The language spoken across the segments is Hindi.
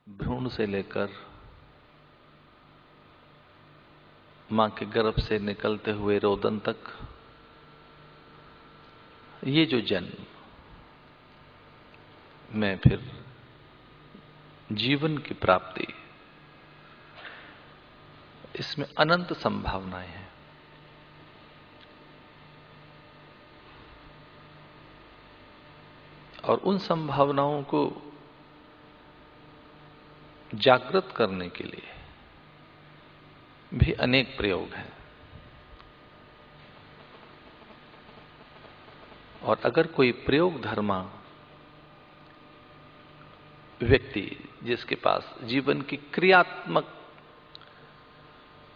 भ्रूण से लेकर मां के गर्भ से निकलते हुए रोदन तक ये जो जन्म में फिर जीवन की प्राप्ति, इसमें अनंत संभावनाएं हैं। और उन संभावनाओं को जागृत करने के लिए भी अनेक प्रयोग हैं। और अगर कोई प्रयोग धर्मा व्यक्ति जिसके पास जीवन की क्रियात्मक,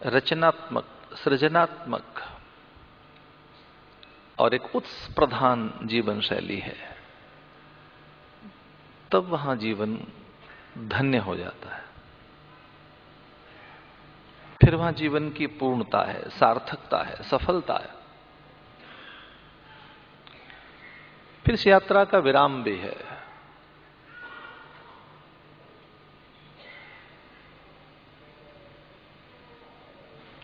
रचनात्मक, सृजनात्मक और एक उत्स प्रधान जीवन शैली है, तब वहां जीवन धन्य हो जाता है। फिर वहां जीवन की पूर्णता है, सार्थकता है, सफलता है। फिर इस यात्रा का विराम भी है।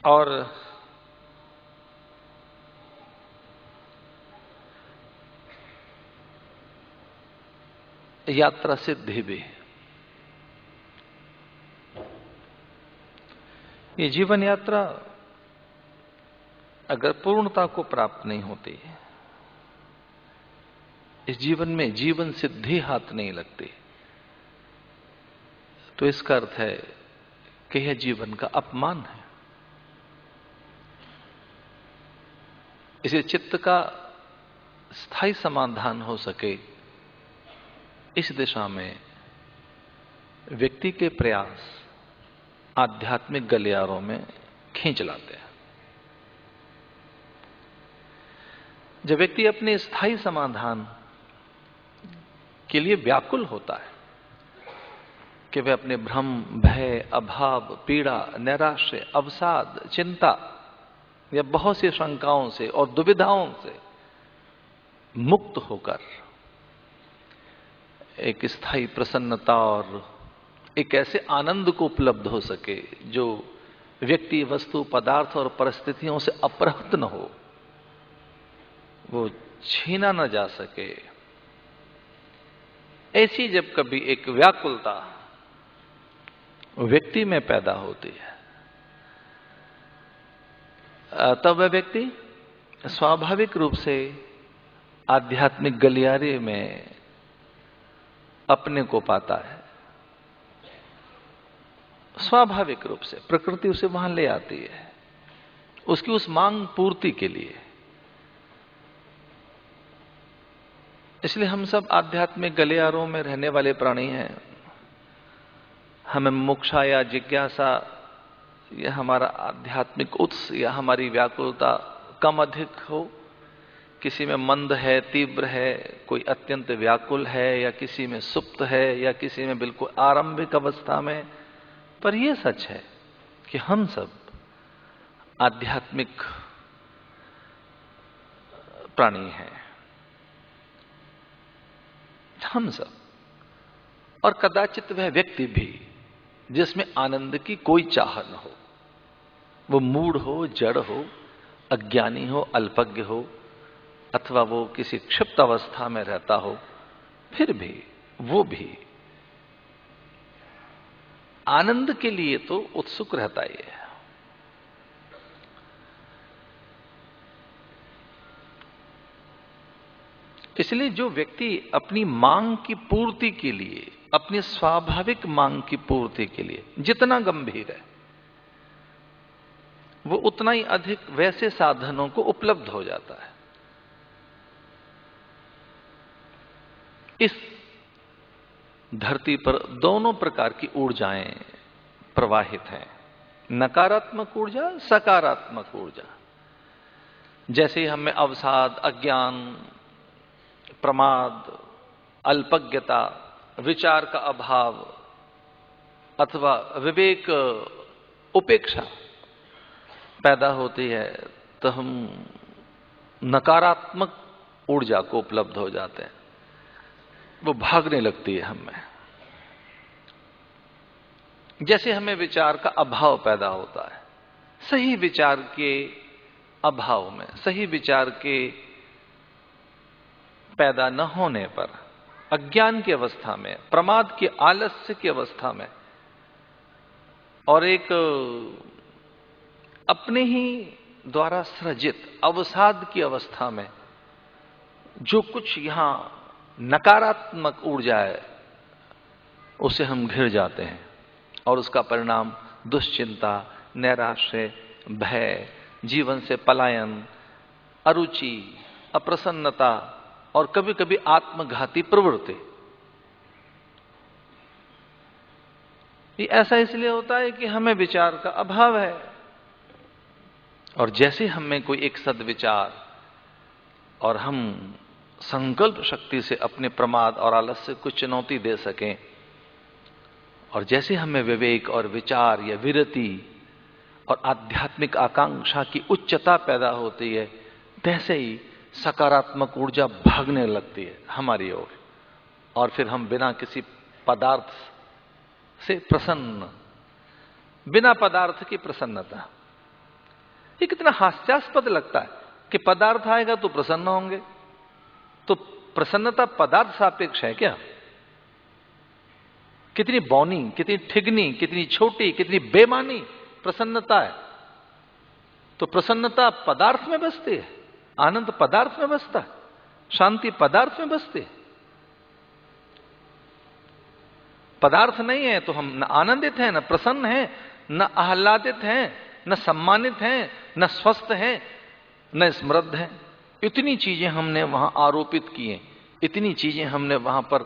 और यात्रा सिद्धि भी। ये जीवन यात्रा अगर पूर्णता को प्राप्त नहीं होती, इस जीवन में जीवन सिद्धि हाथ नहीं लगती, तो इसका अर्थ है कि यह जीवन का अपमान है। इसे चित्त का स्थायी समाधान हो सके, इस दिशा में व्यक्ति के प्रयास आध्यात्मिक गलियारों में खींच लाते हैं। जब व्यक्ति अपने स्थायी समाधान के लिए व्याकुल होता है कि वह अपने भ्रम, भय, अभाव, पीड़ा, नैराश्य, अवसाद, चिंता या बहुत सी शंकाओं से और दुविधाओं से मुक्त होकर एक स्थायी प्रसन्नता और एक ऐसे आनंद को उपलब्ध हो सके जो व्यक्ति, वस्तु, पदार्थ और परिस्थितियों से अपहृत न हो, वो छीना न जा सके, ऐसी जब कभी एक व्याकुलता व्यक्ति में पैदा होती है, तब वह व्यक्ति स्वाभाविक रूप से आध्यात्मिक गलियारे में अपने को पाता है। स्वाभाविक रूप से प्रकृति उसे वहां ले आती है, उसकी उस मांग पूर्ति के लिए। इसलिए हम सब आध्यात्मिक गलियारों में रहने वाले प्राणी हैं। हमें मोक्षा या जिज्ञासा या हमारा आध्यात्मिक उत्स या हमारी व्याकुलता कम अधिक हो, किसी में मंद है, तीव्र है, कोई अत्यंत व्याकुल है, या किसी में सुप्त है, या किसी में बिल्कुल आरंभिक अवस्था में, पर यह सच है कि हम सब आध्यात्मिक प्राणी हैं, हम सब। और कदाचित वह व्यक्ति भी जिसमें आनंद की कोई चाह न हो, वो मूढ़ हो, जड़ हो, अज्ञानी हो, अल्पज्ञ हो, अथवा वो किसी क्षिप्त अवस्था में रहता हो, फिर भी वो भी आनंद के लिए तो उत्सुक रहता ही है। इसलिए जो व्यक्ति अपनी मांग की पूर्ति के लिए, अपनी स्वाभाविक मांग की पूर्ति के लिए जितना गंभीर है, वो उतना ही अधिक वैसे साधनों को उपलब्ध हो जाता है। इस धरती पर दोनों प्रकार की ऊर्जाएं प्रवाहित हैं, नकारात्मक ऊर्जा, सकारात्मक ऊर्जा। जैसे ही हमें अवसाद, अज्ञान, प्रमाद, अल्पज्ञता, विचार का अभाव अथवा विवेक, उपेक्षा पैदा होती है, तो हम नकारात्मक ऊर्जा को उपलब्ध हो जाते हैं, वो भागने लगती है हम में। जैसे हमें विचार का अभाव पैदा होता है, सही विचार के अभाव में, सही विचार के पैदा न होने पर, अज्ञान की अवस्था में, प्रमाद की, आलस्य की अवस्था में, और एक अपने ही द्वारा सृजित अवसाद की अवस्था में जो कुछ यहां नकारात्मक ऊर्जा है उसे हम घिर जाते हैं, और उसका परिणाम दुश्चिंता, नैराश्य, भय, जीवन से पलायन, अरुचि, अप्रसन्नता और कभी कभी आत्मघाती प्रवृत्ति। ये ऐसा इसलिए होता है कि हमें विचार का अभाव है, और जैसे हमें कोई एक सद्विचार और हम संकल्प शक्ति से अपने प्रमाद और आलस्य को चुनौती दे सकें, और जैसे हमें विवेक और विचार या विरति और आध्यात्मिक आकांक्षा की उच्चता पैदा होती है, तैसे ही सकारात्मक ऊर्जा भागने लगती है हमारी ओर, और फिर हम बिना किसी पदार्थ से प्रसन्न, बिना पदार्थ की प्रसन्नता। ये कितना हास्यास्पद लगता है कि पदार्थ आएगा तो प्रसन्न होंगे, तो प्रसन्नता पदार्थ सापेक्ष है क्या? कितनी बौनी, कितनी ठिगनी, कितनी छोटी, कितनी बेमानी प्रसन्नता है। तो प्रसन्नता पदार्थ में बसती है, आनंद पदार्थ में बसता है, शांति पदार्थ में बसती है। पदार्थ नहीं है तो हम न आनंदित हैं, न प्रसन्न हैं, न आह्लादित हैं, न सम्मानित हैं, न स्वस्थ हैं, न समृद्ध हैं। इतनी चीजें हमने वहां आरोपित की हैं, इतनी चीजें हमने वहां पर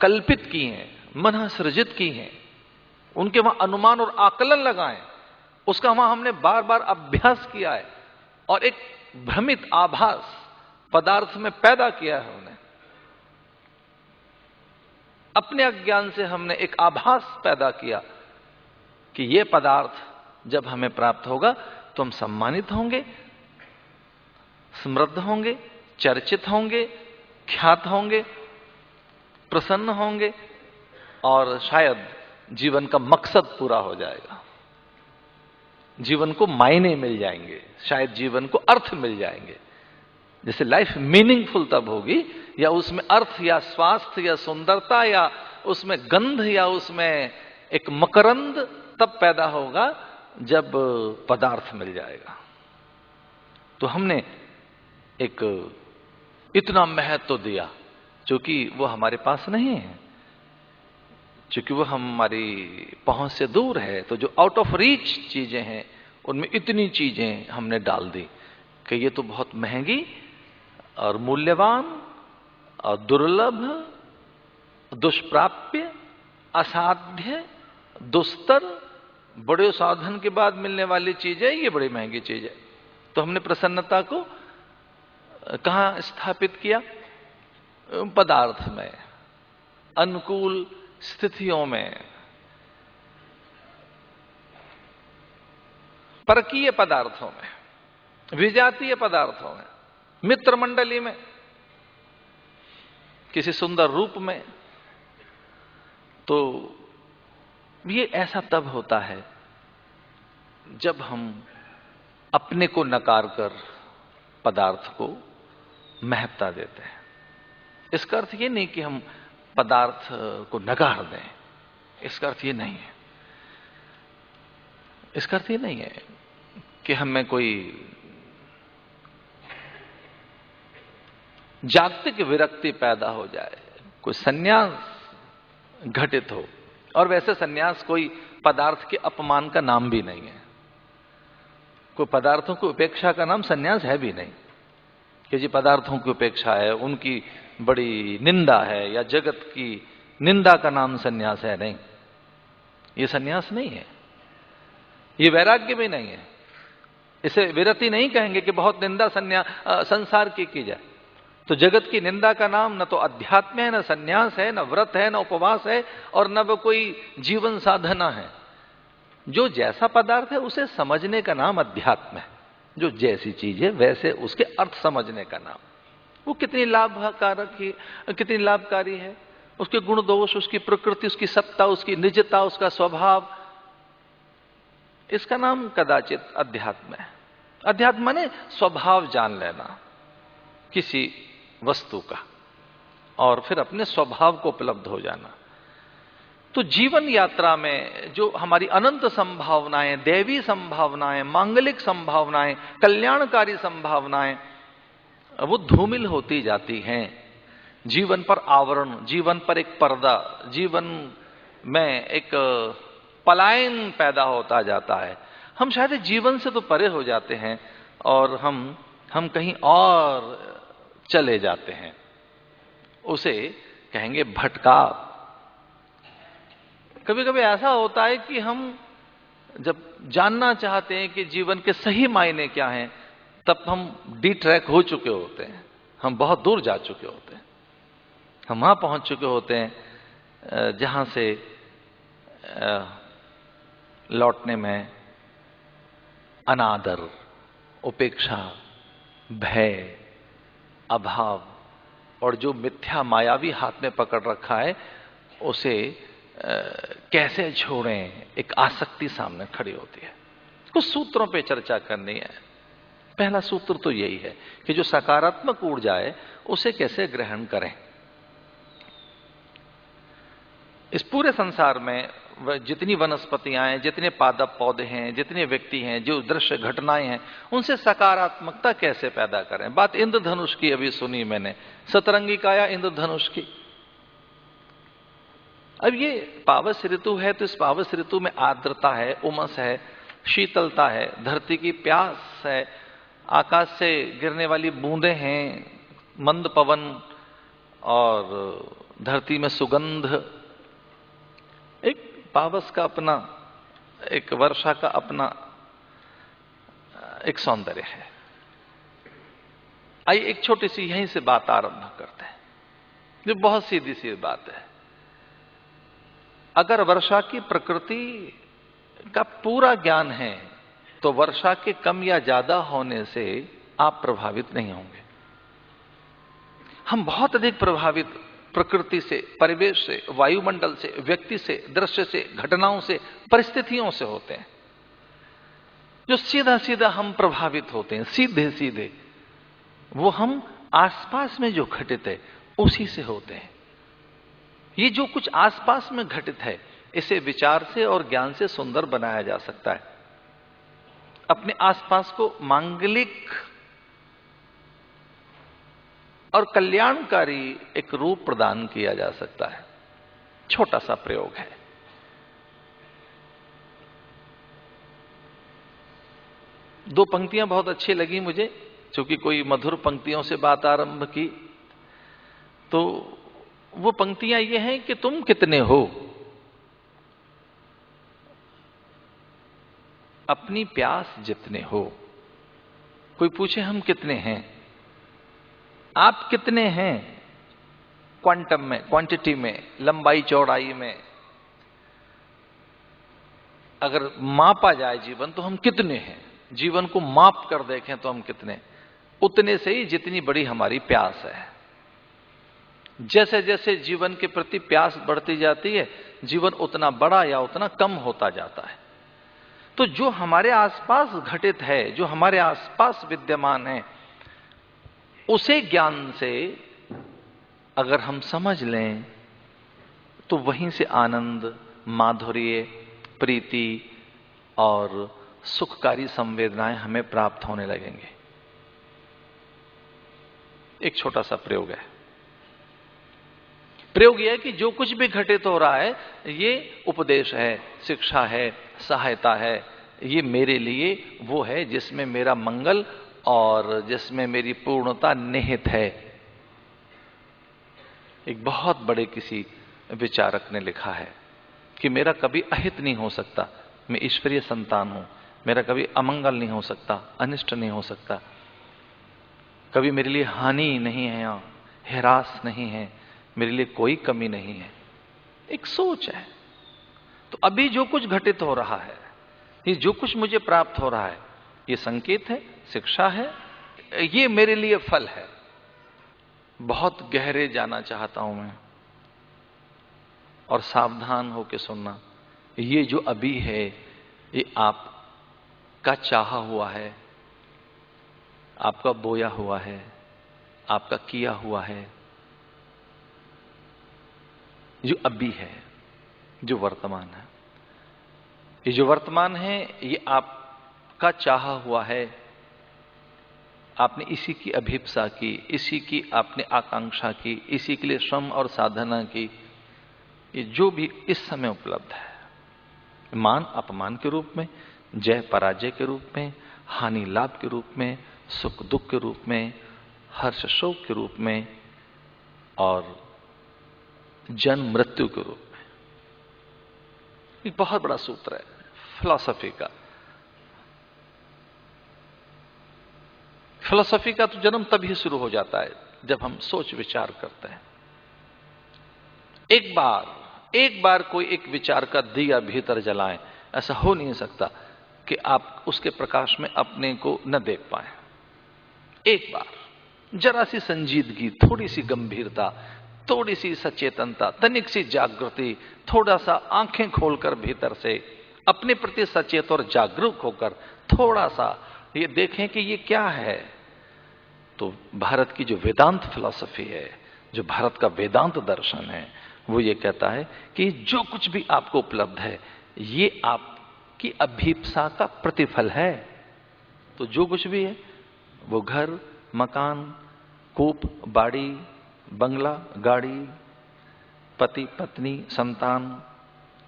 कल्पित की हैं, मन सृजित की हैं, उनके वहां अनुमान और आकलन लगाए, उसका वहां हमने बार बार अभ्यास किया है, और एक भ्रमित आभास पदार्थ में पैदा किया है। उन्हें अपने अज्ञान से हमने एक आभास पैदा किया कि यह पदार्थ जब हमें प्राप्त होगा तो हम सम्मानित होंगे, समृद्ध होंगे, चर्चित होंगे, ख्यात होंगे, प्रसन्न होंगे, और शायद जीवन का मकसद पूरा हो जाएगा, जीवन को मायने मिल जाएंगे, शायद जीवन को अर्थ मिल जाएंगे। जैसे लाइफ मीनिंगफुल तब होगी, या उसमें अर्थ या स्वास्थ्य या सुंदरता या उसमें गंध या उसमें एक मकरंद तब पैदा होगा जब पदार्थ मिल जाएगा। तो हमने एक इतना महत्व दिया, क्योंकि वो हमारे पास नहीं है, क्योंकि वो हमारी पहुंच से दूर है। तो जो आउट ऑफ रीच चीजें हैं उनमें इतनी चीजें हमने डाल दी कि ये तो बहुत महंगी और मूल्यवान और दुर्लभ, दुष्प्राप्य, असाध्य, दुस्तर, बड़े साधन के बाद मिलने वाली चीज है, ये बड़ी महंगी चीज है। तो हमने प्रसन्नता को कहां स्थापित किया? पदार्थ में, अनुकूल स्थितियों में, परकीय पदार्थों में, विजातीय पदार्थों में, मित्र मंडली में, किसी सुंदर रूप में। तो ये ऐसा तब होता है जब हम अपने को नकार कर पदार्थ को महत्ता देते हैं। इसका अर्थ ये नहीं कि हम पदार्थ को नकार दें, इसका अर्थ ये नहीं है। इसका अर्थ ये नहीं है कि हमें कोई जागतिक विरक्ति पैदा हो जाए, कोई सन्यास घटित हो। और वैसे सन्यास कोई पदार्थ के अपमान का नाम भी नहीं है, कोई पदार्थों की उपेक्षा का नाम सन्यास है भी नहीं कि जी पदार्थों की उपेक्षा है, उनकी बड़ी निंदा है, या जगत की निंदा का नाम सन्यास है। नहीं, ये सन्यास नहीं है, ये वैराग्य भी नहीं है। इसे विरति नहीं कहेंगे कि बहुत निंदा संसार की जाए। तो जगत की निंदा का नाम न तो अध्यात्म है, न सन्यास है, न व्रत है, न उपवास है, और न वो कोई जीवन साधना है। जो जैसा पदार्थ है उसे समझने का नाम अध्यात्म है। जो जैसी चीज है वैसे उसके अर्थ समझने का नाम। वो कितनी लाभकारी है, उसके गुण दोष, उसकी प्रकृति, उसकी सत्ता, उसकी निजता, उसका स्वभाव, इसका नाम कदाचित अध्यात्म है। अध्यात्म माने स्वभाव जान लेना किसी वस्तु का और फिर अपने स्वभाव को उपलब्ध हो जाना। तो जीवन यात्रा में जो हमारी अनंत संभावनाएं, दैवी संभावनाएं, मांगलिक संभावनाएं, कल्याणकारी संभावनाएं, वो धूमिल होती जाती हैं। जीवन पर आवरण, जीवन पर एक पर्दा, जीवन में एक पलायन पैदा होता जाता है। हम शायद जीवन से तो परे हो जाते हैं और हम कहीं और चले जाते हैं। उसे कहेंगे भटकाव। कभी कभी ऐसा होता है कि हम जब जानना चाहते हैं कि जीवन के सही मायने क्या हैं, तब हम डिट्रैक हो चुके होते हैं, हम बहुत दूर जा चुके होते हैं, हम वहां पहुंच चुके होते हैं जहां से लौटने में अनादर, उपेक्षा, भय, अभाव और जो मिथ्या मायावी हाथ में पकड़ रखा है उसे कैसे छोड़ें, एक आसक्ति सामने खड़ी होती है। कुछ सूत्रों पे चर्चा करनी है। पहला सूत्र तो यही है कि जो सकारात्मक ऊर्जा है उसे कैसे ग्रहण करें। इस पूरे संसार में जितनी वनस्पतियां हैं, जितने पादप पौधे हैं, जितने व्यक्ति हैं, जो दृश्य घटनाएं हैं, उनसे सकारात्मकता कैसे पैदा करें। बात इंद्रधनुष की अभी सुनी मैंने, सतरंगी काया इंद्रधनुष की। अब ये पावस ऋतु है तो इस पावस ऋतु में आर्द्रता है, उमस है, शीतलता है, धरती की प्यास है, आकाश से गिरने वाली बूंदें हैं, मंद पवन और धरती में सुगंध। एक पावस का अपना, एक वर्षा का अपना एक सौंदर्य है। आइए एक छोटी सी यहीं से बात आरंभ करते हैं, जो बहुत सीधी सी बात है। अगर वर्षा की प्रकृति का पूरा ज्ञान है तो वर्षा के कम या ज्यादा होने से आप प्रभावित नहीं होंगे। हम बहुत अधिक प्रभावित प्रकृति से, परिवेश से, वायुमंडल से, व्यक्ति से, दृश्य से, घटनाओं से, परिस्थितियों से होते हैं। जो सीधा सीधा हम प्रभावित होते हैं, सीधे सीधे, वो हम आसपास में जो घटित है उसी से होते हैं। ये जो कुछ आसपास में घटित है इसे विचार से और ज्ञान से सुंदर बनाया जा सकता है। अपने आसपास को मांगलिक और कल्याणकारी एक रूप प्रदान किया जा सकता है। छोटा सा प्रयोग है। दो पंक्तियां बहुत अच्छी लगी मुझे, क्योंकि कोई मधुर पंक्तियों से बात आरंभ की। तो वो पंक्तियां ये हैं कि तुम कितने हो, अपनी प्यास जितने हो। कोई पूछे हम कितने हैं, आप कितने हैं क्वांटम में, क्वांटिटी में, लंबाई चौड़ाई में, अगर मापा जाए जीवन तो हम कितने हैं, जीवन को माप कर देखें तो हम कितने, उतने से ही जितनी बड़ी हमारी प्यास है। जैसे जैसे जीवन के प्रति प्यास बढ़ती जाती है, जीवन उतना बड़ा या उतना कम होता जाता है। तो जो हमारे आसपास घटित है, जो हमारे आसपास विद्यमान है, उसे ज्ञान से अगर हम समझ लें तो वहीं से आनंद, माधुर्य, प्रीति और सुखकारी संवेदनाएं हमें प्राप्त होने लगेंगे। एक छोटा सा प्रयोग है। प्रयोग यह है कि जो कुछ भी घटित हो रहा है ये उपदेश है, शिक्षा है, सहायता है। ये मेरे लिए वो है जिसमें मेरा मंगल और जिसमें मेरी पूर्णता निहित है। एक बहुत बड़े किसी विचारक ने लिखा है कि मेरा कभी अहित नहीं हो सकता, मैं ईश्वरीय संतान हूं, मेरा कभी अमंगल नहीं हो सकता, अनिष्ट नहीं हो सकता, कभी मेरे लिए हानि नहीं है, यहां हिरास नहीं है, मेरे लिए कोई कमी नहीं है। एक सोच है। तो अभी जो कुछ घटित हो रहा है, ये जो कुछ मुझे प्राप्त हो रहा है, ये संकेत है, शिक्षा है, ये मेरे लिए फल है। बहुत गहरे जाना चाहता हूं मैं। और सावधान होकर सुनना। ये जो अभी है ये आपका चाहा हुआ है, आपका बोया हुआ है, आपका किया हुआ है। जो अभी है, जो वर्तमान है, ये जो वर्तमान है ये आपका चाहा हुआ है। आपने इसी की अभिप्सा की, इसी की आपने आकांक्षा की, इसी के लिए श्रम और साधना की। ये जो भी इस समय उपलब्ध है, मान अपमान के रूप में, जय पराजय के रूप में, हानि लाभ के रूप में, सुख दुख के रूप में, हर्ष शोक के रूप में और जन्म मृत्यु के रूप में। एक बहुत बड़ा सूत्र है फिलॉसफी का। फिलॉसफी का तो जन्म तभी शुरू हो जाता है जब हम सोच विचार करते हैं। एक बार कोई एक विचार का दिया भीतर जलाएं, ऐसा हो नहीं सकता कि आप उसके प्रकाश में अपने को न देख पाए। एक बार जरा सी संजीदगी, थोड़ी सी गंभीरता, थोड़ी सी सचेतनता, तनिक सी जागृति, थोड़ा सा आंखें खोलकर भीतर से अपने प्रति सचेत और जागरूक होकर थोड़ा सा ये देखें कि ये क्या है। तो भारत की जो वेदांत फिलॉसफी है, जो भारत का वेदांत दर्शन है, वो ये कहता है कि जो कुछ भी आपको उपलब्ध है ये आपकी अभीप्सा का प्रतिफल है। तो जो कुछ भी है वो घर, मकान, कूप, बाड़ी, बंगला, गाड़ी, पति पत्नी, संतान,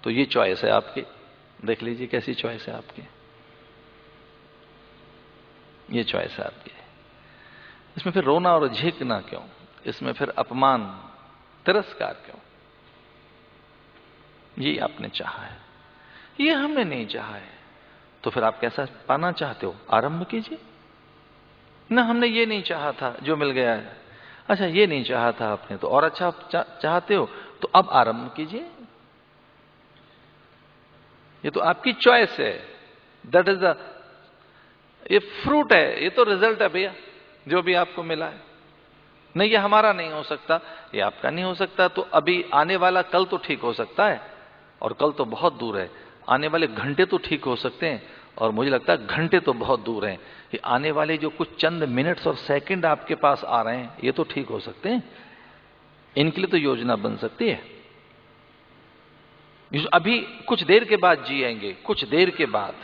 तो ये चॉइस है आपकी। देख लीजिए कैसी चॉइस है आपकी। ये चॉइस है आपकी। इसमें फिर रोना और झिकना क्यों? इसमें फिर अपमान, तिरस्कार क्यों? ये आपने चाहा है, ये हमने नहीं चाहा है। तो फिर आप कैसा पाना चाहते हो? आरंभ कीजिए ना। हमने ये नहीं चाहा था, जो मिल गया है। अच्छा, ये नहीं चाहा था आपने, तो और अच्छा चाहते हो, तो अब आरंभ कीजिए। ये तो आपकी चॉइस है। दैट इज द, ये फ्रूट है, ये तो रिजल्ट है भैया, जो भी आपको मिला है। नहीं, ये हमारा नहीं हो सकता, ये आपका नहीं हो सकता। तो अभी आने वाला कल तो ठीक हो सकता है, और कल तो बहुत दूर है। आने वाले घंटे तो ठीक हो सकते हैं, और मुझे लगता है घंटे तो बहुत दूर हैं। ये आने वाले जो कुछ चंद मिनट्स और सेकंड आपके पास आ रहे हैं, ये तो ठीक हो सकते हैं। इनके लिए तो योजना बन सकती है। अभी कुछ देर के बाद जिएंगे, कुछ देर के बाद।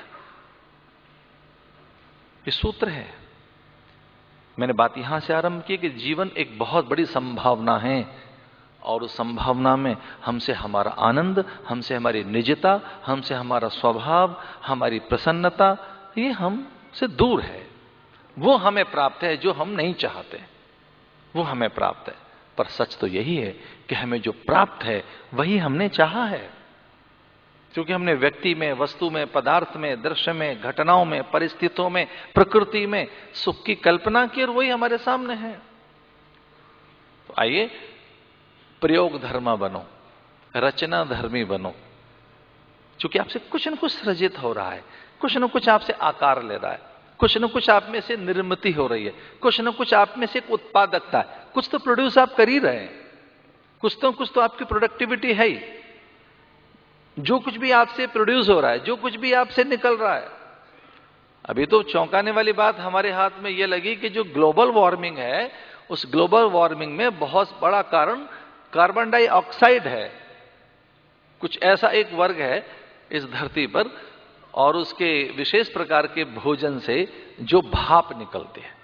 ये सूत्र है। मैंने बात यहां से आरंभ की कि जीवन एक बहुत बड़ी संभावना है, और उस संभावना में हमसे हमारा आनंद, हमसे हमारी निजता, हमसे हमारा स्वभाव, हमारी प्रसन्नता, ये हमसे दूर है। वो हमें प्राप्त है जो हम नहीं चाहते, वो हमें प्राप्त है। पर सच तो यही है कि हमें जो प्राप्त है वही हमने चाहा है। क्योंकि हमने व्यक्ति में, वस्तु में, पदार्थ में, दृश्य में, घटनाओं में, परिस्थितियों में, प्रकृति में सुख की कल्पना की, और वही हमारे सामने है। तो आइए प्रयोग धर्मा बनो, रचना धर्मी बनो। क्योंकि आपसे कुछ न कुछ सृजित हो रहा है, कुछ न कुछ आपसे आकार ले रहा है, कुछ न कुछ आप में से निर्मिति हो रही है, कुछ न कुछ आप में से एक उत्पादकता है। कुछ तो प्रोड्यूस आप कर ही रहे हैं, कुछ तो आपकी प्रोडक्टिविटी है ही। जो कुछ भी आपसे प्रोड्यूस हो रहा है, जो कुछ भी आपसे निकल रहा है। अभी तो चौंकाने वाली बात हमारे हाथ में यह लगी कि जो ग्लोबल वार्मिंग है, उस ग्लोबल वार्मिंग में बहुत बड़ा कारण कार्बन डाइऑक्साइड है। कुछ ऐसा एक वर्ग है इस धरती पर, और उसके विशेष प्रकार के भोजन से जो भाप निकलती है।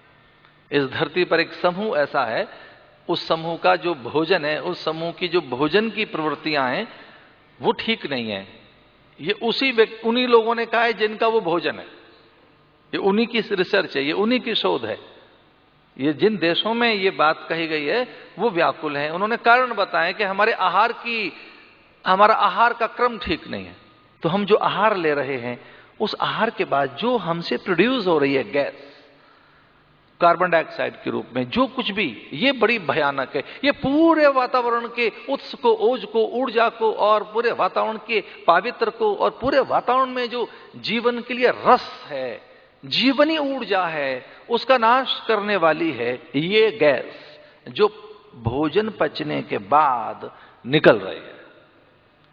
इस धरती पर एक समूह ऐसा है, उस समूह का जो भोजन है, उस समूह की जो भोजन की प्रवृत्तियां हैं, वो ठीक नहीं है। ये उन्हीं लोगों ने कहा है जिनका वो भोजन है। ये उन्हीं की रिसर्च है, ये उन्हीं की शोध है। ये जिन देशों में ये बात कही गई है वो व्याकुल है। उन्होंने कारण बताए कि हमारा आहार का क्रम ठीक नहीं है। तो हम जो आहार ले रहे हैं, उस आहार के बाद जो हमसे प्रोड्यूस हो रही है गैस, कार्बन डाइऑक्साइड के रूप में, जो कुछ भी, ये बड़ी भयानक है। ये पूरे वातावरण के उत्स को, ओज को, ऊर्जा को, और पूरे वातावरण के पवित्र को, और पूरे वातावरण में जो जीवन के लिए रस है, जीवनी ऊर्जा है, उसका नाश करने वाली है ये गैस, जो भोजन पचने के बाद निकल रही है।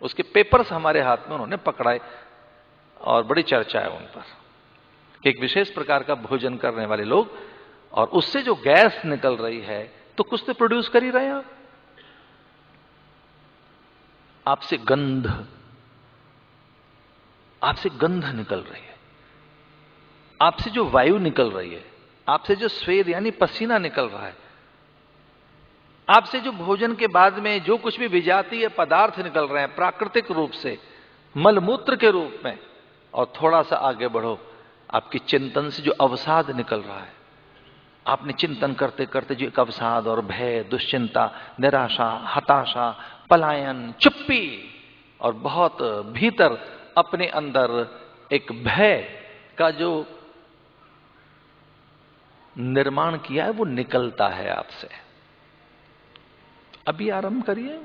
उसके पेपर्स हमारे हाथ में उन्होंने पकड़ाए और बड़ी चर्चा है उन पर कि एक विशेष प्रकार का भोजन करने वाले लोग और उससे जो गैस निकल रही है तो कुछ तो प्रोड्यूस कर ही रहे हैं आप। आपसे गंध निकल रही है, आपसे जो वायु निकल रही है, आपसे जो स्वेद यानी पसीना निकल रहा है, आपसे जो भोजन के बाद में जो कुछ भी विजातीय पदार्थ निकल रहे हैं प्राकृतिक रूप से मलमूत्र के रूप में, और थोड़ा सा आगे बढ़ो आपकी चिंतन से जो अवसाद निकल रहा है, आपने चिंतन करते करते जो एक अवसाद और भय, दुश्चिंता, निराशा, हताशा, पलायन, चुप्पी और बहुत भीतर अपने अंदर एक भय का जो निर्माण किया है वो निकलता है आपसे। अभी आरंभ करिए।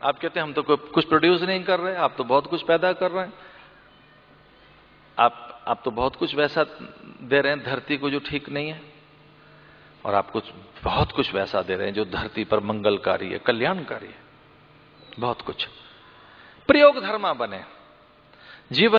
आप कहते हैं हम तो कुछ प्रोड्यूस नहीं कर रहे, आप तो बहुत कुछ पैदा कर रहे हैं, आप तो बहुत कुछ वैसा दे रहे हैं धरती को जो ठीक नहीं है, और आप बहुत कुछ वैसा दे रहे हैं जो धरती पर मंगलकारी है, कल्याणकारी है, बहुत कुछ। प्रयोग धर्मा बने जीवन